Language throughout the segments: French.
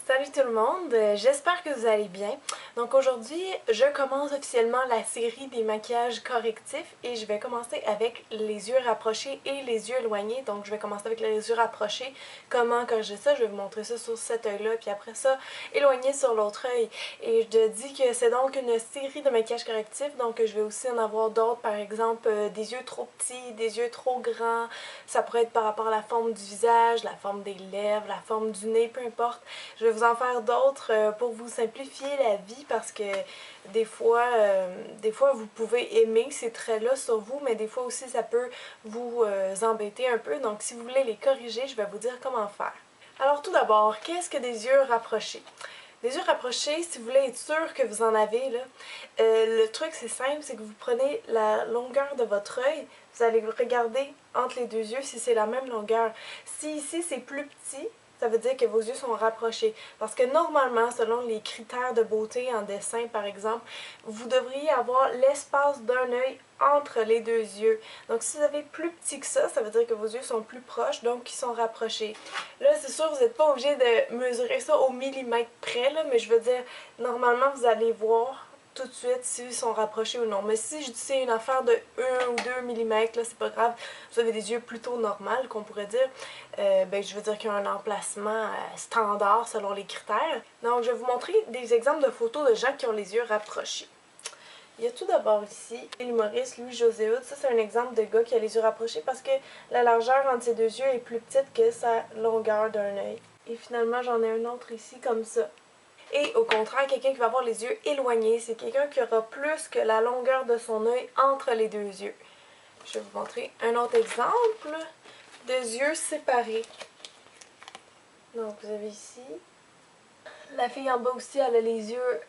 Salut tout le monde, j'espère que vous allez bien. Donc aujourd'hui, je commence officiellement la série des maquillages correctifs et je vais commencer avec les yeux rapprochés et les yeux éloignés. Donc je vais commencer avec les yeux rapprochés. Comment corriger ça? Je vais vous montrer ça sur cet œil-là, puis après ça, éloigné sur l'autre œil. Et je te dis que c'est donc une série de maquillages correctifs, donc je vais aussi en avoir d'autres, par exemple des yeux trop petits, des yeux trop grands. Ça pourrait être par rapport à la forme du visage, la forme des lèvres, la forme du nez, peu importe. Je vais vous en faire d'autres pour vous simplifier la vie parce que des fois vous pouvez aimer ces traits-là sur vous, mais des fois aussi ça peut vous embêter un peu. Donc si vous voulez les corriger, je vais vous dire comment faire. Alors tout d'abord, qu'est-ce que des yeux rapprochés? Les yeux rapprochés, si vous voulez être sûr que vous en avez, là, le truc c'est simple, c'est que vous prenez la longueur de votre œil, vous allez regarder entre les deux yeux si c'est la même longueur. Si ici c'est plus petit, ça veut dire que vos yeux sont rapprochés. Parce que normalement, selon les critères de beauté en dessin par exemple, vous devriez avoir l'espace d'un œil entre les deux yeux. Donc si vous avez plus petit que ça veut dire que vos yeux sont plus proches, donc ils sont rapprochés. Là, c'est sûr, vous n'êtes pas obligé de mesurer ça au millimètre près, là, mais je veux dire, normalement, vous allez voir tout de suite s'ils sont rapprochés ou non. Mais si je dis c'est une affaire de 1 ou 2 mm, là, c'est pas grave, vous avez des yeux plutôt normaux, qu'on pourrait dire, ben, je veux dire qu'il y a un emplacement standard selon les critères. Donc, je vais vous montrer des exemples de photos de gens qui ont les yeux rapprochés. Il y a tout d'abord ici l'humoriste Louis-José Hood. Ça, c'est un exemple de gars qui a les yeux rapprochés parce que la largeur entre ses deux yeux est plus petite que sa longueur d'un œil. Et finalement, j'en ai un autre ici comme ça. Et au contraire, quelqu'un qui va avoir les yeux éloignés, c'est quelqu'un qui aura plus que la longueur de son œil entre les deux yeux. Je vais vous montrer un autre exemple de yeux séparés. Donc, vous avez ici. La fille en bas aussi, elle a les yeux,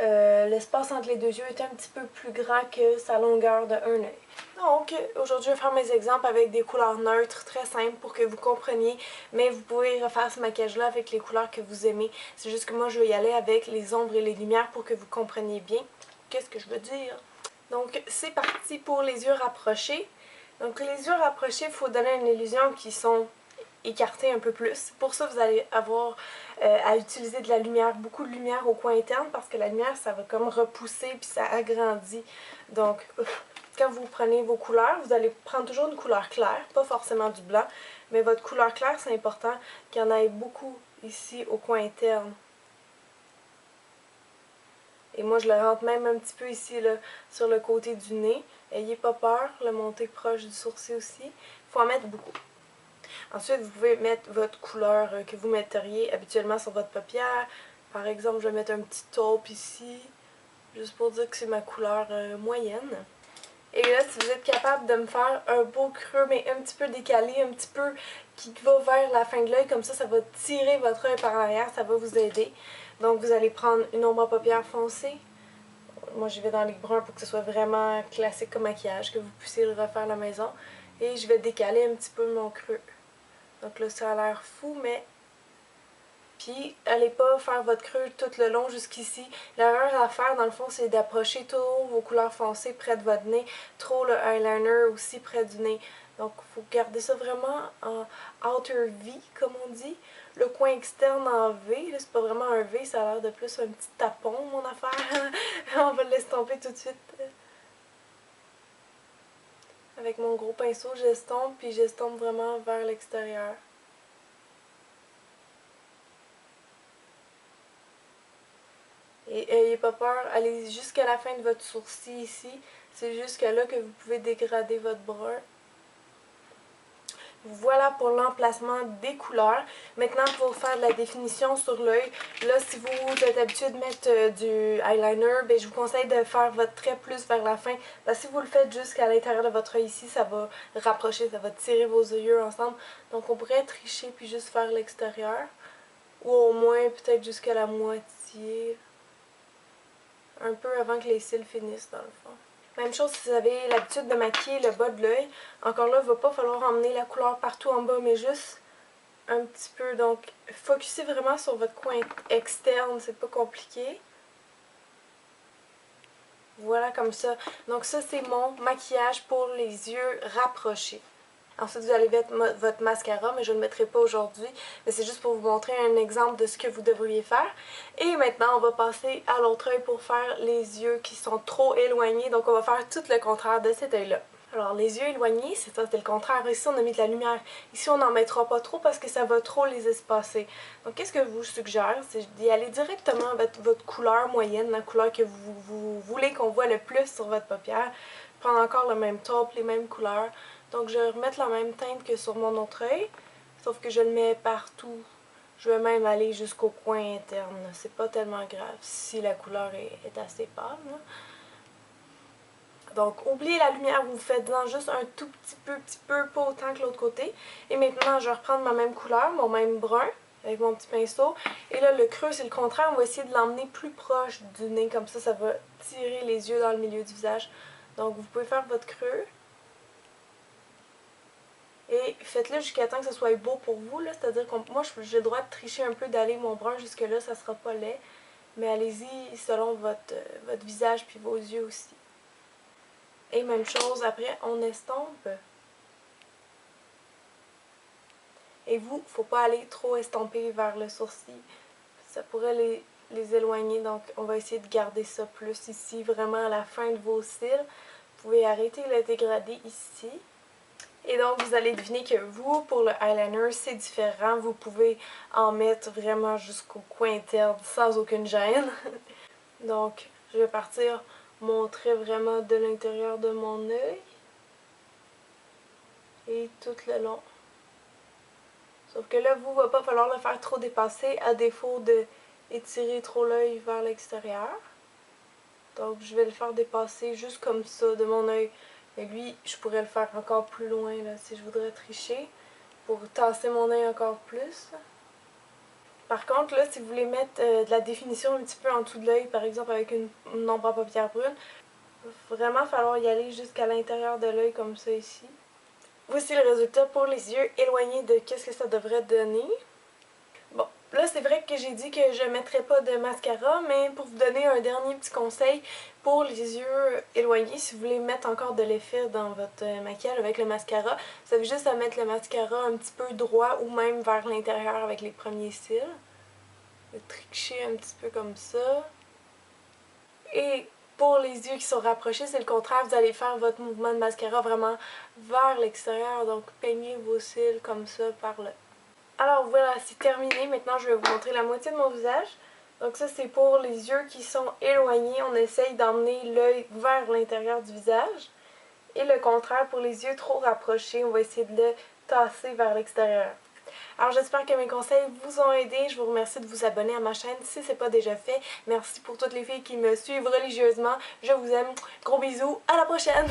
l'espace entre les deux yeux est un petit peu plus grand que sa longueur d'un œil. Donc, aujourd'hui, je vais faire mes exemples avec des couleurs neutres, très simples pour que vous compreniez, mais vous pouvez refaire ce maquillage-là avec les couleurs que vous aimez. C'est juste que moi, je vais y aller avec les ombres et les lumières pour que vous compreniez bien qu'est-ce que je veux dire. Donc, c'est parti pour les yeux rapprochés. Donc, les yeux rapprochés, il faut donner une illusion qu'ils sont écartés un peu plus. Pour ça, vous allez avoir à utiliser de la lumière, beaucoup de lumière au coin interne parce que la lumière, ça va comme repousser puis ça agrandit. Donc, quand vous prenez vos couleurs, vous allez prendre toujours une couleur claire, pas forcément du blanc, mais votre couleur claire, c'est important qu'il y en ait beaucoup ici au coin interne. Et moi, je le rentre même un petit peu ici, là, sur le côté du nez. Ayez pas peur, le monter proche du sourcil aussi. Il faut en mettre beaucoup. Ensuite, vous pouvez mettre votre couleur que vous metteriez habituellement sur votre paupière. Par exemple, je vais mettre un petit taupe ici, juste pour dire que c'est ma couleur moyenne. Et là, si vous êtes capable de me faire un beau creux, mais un petit peu décalé, un petit peu qui va vers la fin de l'œil, comme ça va tirer votre œil par l'arrière, ça va vous aider. Donc, vous allez prendre une ombre à paupières foncée. Moi, je vais dans les bruns pour que ce soit vraiment classique comme maquillage, que vous puissiez le refaire à la maison. Et je vais décaler un petit peu mon creux. Donc là, ça a l'air fou, mais... Puis, allez pas faire votre creux tout le long jusqu'ici. L'erreur à faire, dans le fond, c'est d'approcher trop vos couleurs foncées près de votre nez, trop le eyeliner aussi près du nez. Donc, il faut garder ça vraiment en outer V, comme on dit. Le coin externe en V, là, c'est pas vraiment un V, ça a l'air de plus un petit tapon, mon affaire. On va l'estomper tout de suite. Avec mon gros pinceau, j'estompe, puis j'estompe vraiment vers l'extérieur. Et n'ayez pas peur, allez jusqu'à la fin de votre sourcil ici. C'est jusqu'à là que vous pouvez dégrader votre brun. Voilà pour l'emplacement des couleurs. Maintenant, pour faire de la définition sur l'œil, là, si vous êtes habitué de mettre du eyeliner, ben, je vous conseille de faire votre trait plus vers la fin. Parce que si vous le faites jusqu'à l'intérieur de votre œil ici, ça va rapprocher, ça va tirer vos yeux ensemble. Donc, on pourrait tricher puis juste faire l'extérieur. Ou au moins, peut-être jusqu'à la moitié. Un peu avant que les cils finissent, dans le fond. Même chose si vous avez l'habitude de maquiller le bas de l'œil. Encore là, il ne va pas falloir emmener la couleur partout en bas, mais juste un petit peu. Donc, focussez vraiment sur votre coin externe, c'est pas compliqué. Voilà, comme ça. Donc ça, c'est mon maquillage pour les yeux rapprochés. Ensuite, vous allez mettre votre mascara, mais je ne le mettrai pas aujourd'hui. Mais c'est juste pour vous montrer un exemple de ce que vous devriez faire. Et maintenant, on va passer à l'autre œil pour faire les yeux qui sont trop éloignés. Donc, on va faire tout le contraire de cet œil-là. Alors, les yeux éloignés, c'est ça, c'est le contraire. Ici, on a mis de la lumière. Ici, on n'en mettra pas trop parce que ça va trop les espacer. Donc, qu'est-ce que je vous suggère? C'est d'y aller directement avec votre couleur moyenne, la couleur que vous voulez qu'on voit le plus sur votre paupière. Prendre encore le même taupe, les mêmes couleurs. Donc, je vais remettre la même teinte que sur mon autre œil, sauf que je le mets partout. Je vais même aller jusqu'au coin interne. C'est pas tellement grave si la couleur est assez pâle. Là. Donc, oubliez la lumière, vous faites-en juste un tout petit peu, pas autant que l'autre côté. Et maintenant, je vais reprendre ma même couleur, mon même brun, avec mon petit pinceau. Et là, le creux, c'est le contraire. On va essayer de l'emmener plus proche du nez, comme ça va tirer les yeux dans le milieu du visage. Donc, vous pouvez faire votre creux. Et faites-le jusqu'à temps que ce soit beau pour vous, là. C'est-à-dire que moi, j'ai le droit de tricher un peu, d'aller mon brun jusque-là, ça sera pas laid. Mais allez-y selon votre visage puis vos yeux aussi. Et même chose, après, on estompe. Et vous, faut pas aller trop estomper vers le sourcil. Ça pourrait les éloigner, donc on va essayer de garder ça plus ici, vraiment à la fin de vos cils. Vous pouvez arrêter le dégradé ici. Et donc, vous allez deviner que vous, pour le eyeliner, c'est différent. Vous pouvez en mettre vraiment jusqu'au coin interne sans aucune gêne. Donc, je vais partir montrer vraiment de l'intérieur de mon œil. Et tout le long. Sauf que là, vous, il va pas falloir le faire trop dépasser à défaut de étirer trop l'œil vers l'extérieur. Donc, je vais le faire dépasser juste comme ça de mon œil. Et lui, je pourrais le faire encore plus loin là, si je voudrais tricher, pour tasser mon œil encore plus. Par contre, là, si vous voulez mettre de la définition un petit peu en dessous de l'œil, par exemple avec une ombre à paupières brunes, il va vraiment falloir y aller jusqu'à l'intérieur de l'œil comme ça ici. Voici le résultat pour les yeux éloignés de qu'est-ce que ça devrait donner. Bon, là c'est vrai que j'ai dit que je ne mettrais pas de mascara, mais pour vous donner un dernier petit conseil, pour les yeux éloignés, si vous voulez mettre encore de l'effet dans votre maquillage avec le mascara, vous avez juste à mettre le mascara un petit peu droit ou même vers l'intérieur avec les premiers cils. Le tricher un petit peu comme ça. Et pour les yeux qui sont rapprochés, c'est le contraire, vous allez faire votre mouvement de mascara vraiment vers l'extérieur, donc peignez vos cils comme ça par là. Alors voilà, c'est terminé. Maintenant, je vais vous montrer la moitié de mon visage. Donc ça, c'est pour les yeux qui sont éloignés. On essaye d'emmener l'œil vers l'intérieur du visage. Et le contraire, pour les yeux trop rapprochés, on va essayer de le tasser vers l'extérieur. Alors j'espère que mes conseils vous ont aidé. Je vous remercie de vous abonner à ma chaîne si ce n'est pas déjà fait. Merci pour toutes les filles qui me suivent religieusement. Je vous aime. Gros bisous. À la prochaine!